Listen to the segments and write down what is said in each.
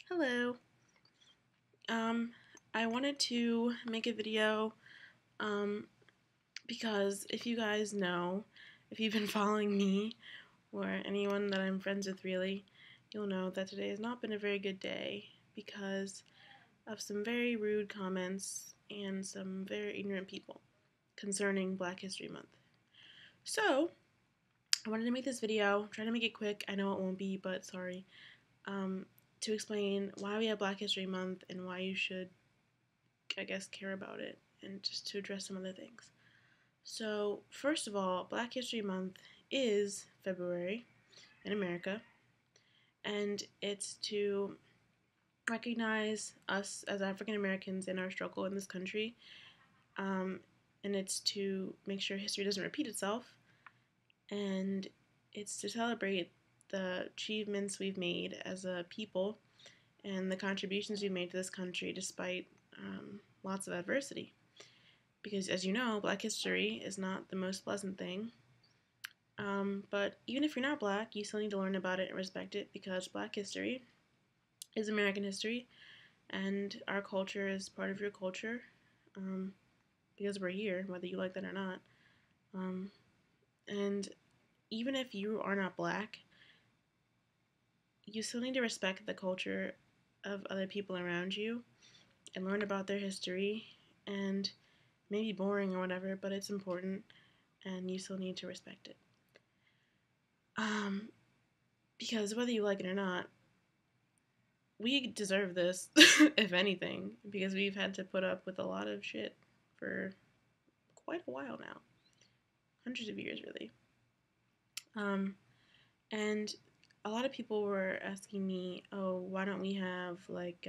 Hello. Um, I wanted to make a video um, because if you guys know, if you've been following me or anyone that I'm friends with really, you'll know that today has not been a very good day because of some very rude comments and some very ignorant people concerning Black History Month. So, I wanted to make this video, try to make it quick. I know it won't be, but sorry. Um, to explain why we have Black History Month and why you should care about it and just to address some other things. So, first of all, Black History Month is February in America, and it's to recognize us as African Americans in our struggle in this country, um, and it's to make sure history doesn't repeat itself, and it's to celebrate the achievements we've made as a people and the contributions we've made to this country despite lots of adversity. Because as you know, Black history is not the most pleasant thing. But even if you're not Black, you still need to learn about it and respect it because Black history is American history, and our culture is part of your culture um, because we're here, whether you like that or not. Um, and even if you are not Black, you still need to respect the culture of other people around you and learn about their history. And maybe boring or whatever, but it's important, and you still need to respect it. Um, because whether you like it or not, we deserve this, if anything, because we've had to put up with a lot of shit for quite a while now. Hundreds of years, really. Um, and a lot of people were asking me, oh, why don't we have like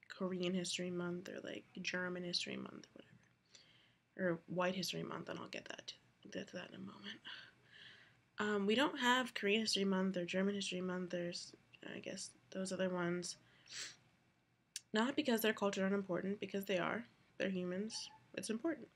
Korean History Month or like German History Month or whatever, or White History Month, and I'll get to that in a moment. We don't have Korean History Month or German History Month. There's, I guess, those other ones. Not because their culture are unimportant, because they are. They're humans. It's important.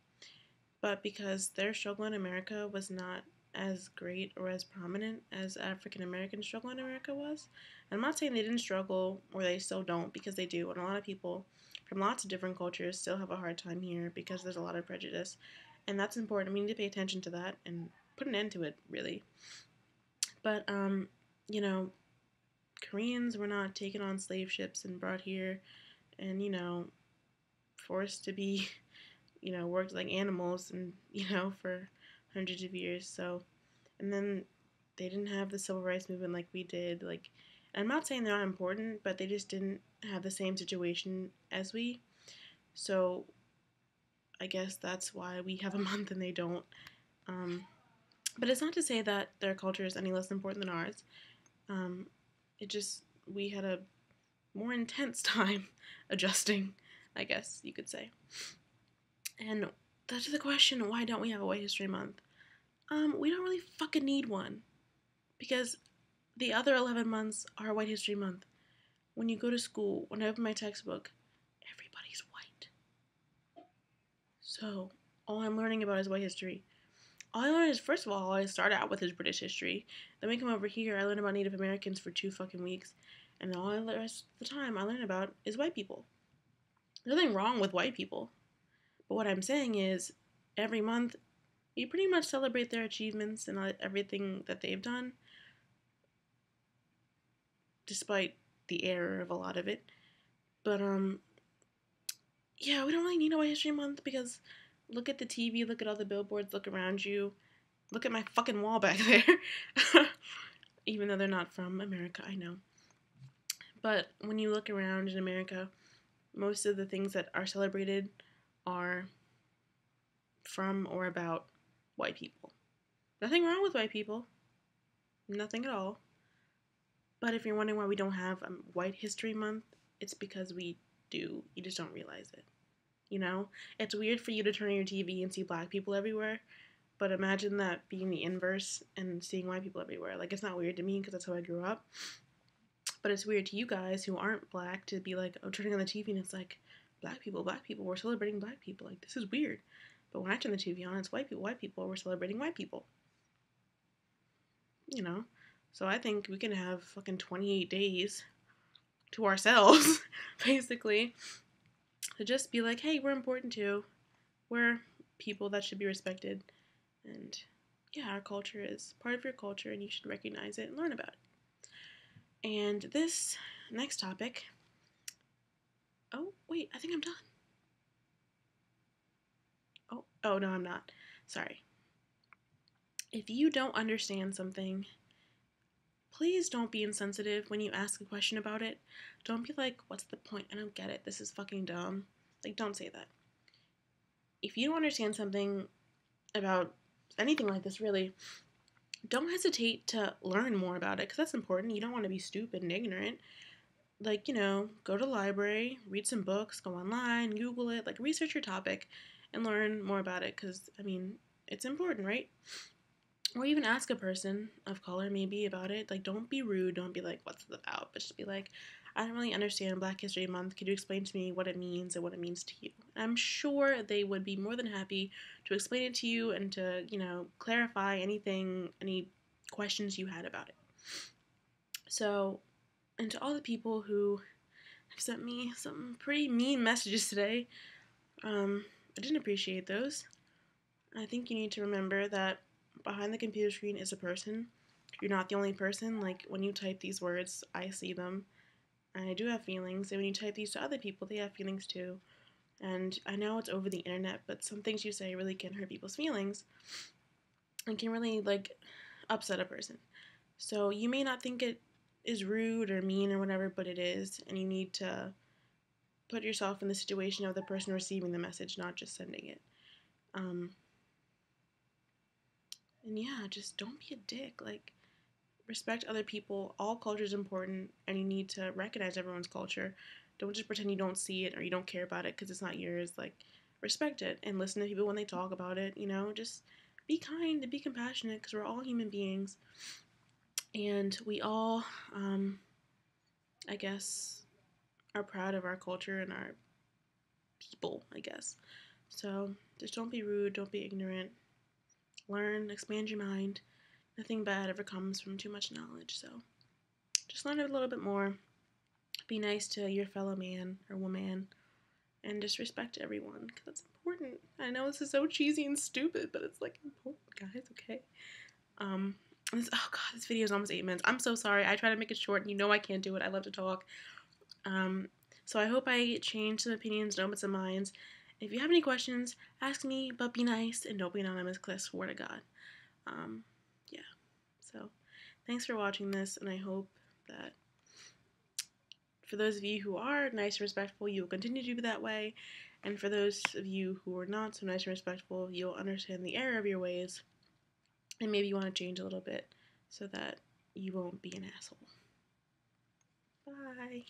But because their struggle in America was not as great or as prominent as African American struggle in America was. And I'm not saying they didn't struggle or they still don't, because they do. And a lot of people from lots of different cultures still have a hard time here because there's a lot of prejudice. And that's important. We need to pay attention to that and put an end to it, really. But, you know, Koreans were not taken on slave ships and brought here and, forced to be, worked like animals and, for hundreds of years. So, and then they didn't have the civil rights movement like we did. Like, I'm not saying they're not important, but they just didn't have the same situation as we. So, I guess that's why we have a month and they don't. Um, but it's not to say that their culture is any less important than ours. Um, it just, we had a more intense time adjusting, I guess you could say. And that's the question, why don't we have a White History Month? We don't really fucking need one. Because the other 11 months are White History Month. When you go to school, when I open my textbook, everybody's white. So, all I'm learning about is white history. All I learn is, first of all I start out with is British history. Then we come over here, I learn about Native Americans for 2 fucking weeks. And all the rest of the time I learn about is white people. There's nothing wrong with white people. But what I'm saying is, every month, we pretty much celebrate their achievements and everything that they've done, despite the error of a lot of it. But, yeah, we don't really need a White History Month because look at the TV, look at all the billboards, look around you, look at my fucking wall back there. Even though they're not from America, I know. But when you look around in America, most of the things that are celebrated are from or about white people. Nothing wrong with white people. Nothing at all. But if you're wondering why we don't have a White History Month, it's because we do. You just don't realize it. It's weird for you to turn on your TV and see black people everywhere, but imagine that being the inverse and seeing white people everywhere. Like, it's not weird to me because that's how I grew up, but it's weird to you guys who aren't black to be like, oh, turning on the TV and it's like, black people, we're celebrating black people. Like, this is weird. But when I turn the TV on, it's white people, we're celebrating white people. You know? So I think we can have fucking 28 days to ourselves, basically, to just be like, hey, we're important too. We're people that should be respected. And yeah, our culture is part of your culture and you should recognize it and learn about it. And this next topic. Oh, wait, I think I'm done. Oh no, I'm not. Sorry. If you don't understand something, please don't be insensitive when you ask a question about it. Don't be like, what's the point? I don't get it. This is fucking dumb. Like, don't say that. If you don't understand something about anything like this, really, don't hesitate to learn more about it because that's important. You don't want to be stupid and ignorant. Like, go to the library, read some books, go online, Google it, like, research your topic and learn more about it because, I mean, it's important, right? Or even ask a person of color maybe about it. Like, don't be rude. Don't be like, what's it about? But just be like, I don't really understand Black History Month. Could you explain to me what it means and what it means to you? And I'm sure they would be more than happy to explain it to you and to, clarify anything, any questions you had about it. So, and to all the people who have sent me some pretty mean messages today, I didn't appreciate those. I think you need to remember that behind the computer screen is a person. You're not the only person. Like, when you type these words, I see them. And I do have feelings. And when you type these to other people, they have feelings too. And I know it's over the internet, but some things you say really can hurt people's feelings and can really, like, upset a person. So you may not think it is rude or mean or whatever, but it is. And you need to put yourself in the situation of the person receiving the message, not just sending it. And yeah, just don't be a dick. Like, respect other people. All culture is important, and you need to recognize everyone's culture. Don't just pretend you don't see it or you don't care about it because it's not yours. Like, respect it and listen to people when they talk about it. Just be kind and be compassionate because we're all human beings, and we all, I guess, are proud of our culture and our people. I guess. So just don't be rude. Don't be ignorant. Learn. Expand your mind. Nothing bad ever comes from too much knowledge. So just learn a little bit more. Be nice to your fellow man or woman, and just respect everyone because that's important. I know this is so cheesy and stupid, but it's like important, guys. Okay. Oh god, this video is almost 8 minutes. I'm so sorry. I try to make it short, and I can't do it. I love to talk. So I hope I change some opinions, no but some minds. If you have any questions, ask me, but be nice and don't be anonymous because I swear to God. Yeah. So thanks for watching this, and I hope that for those of you who are nice and respectful, you will continue to be that way. And for those of you who are not so nice and respectful, you'll understand the error of your ways. And maybe you want to change a little bit so that you won't be an asshole. Bye.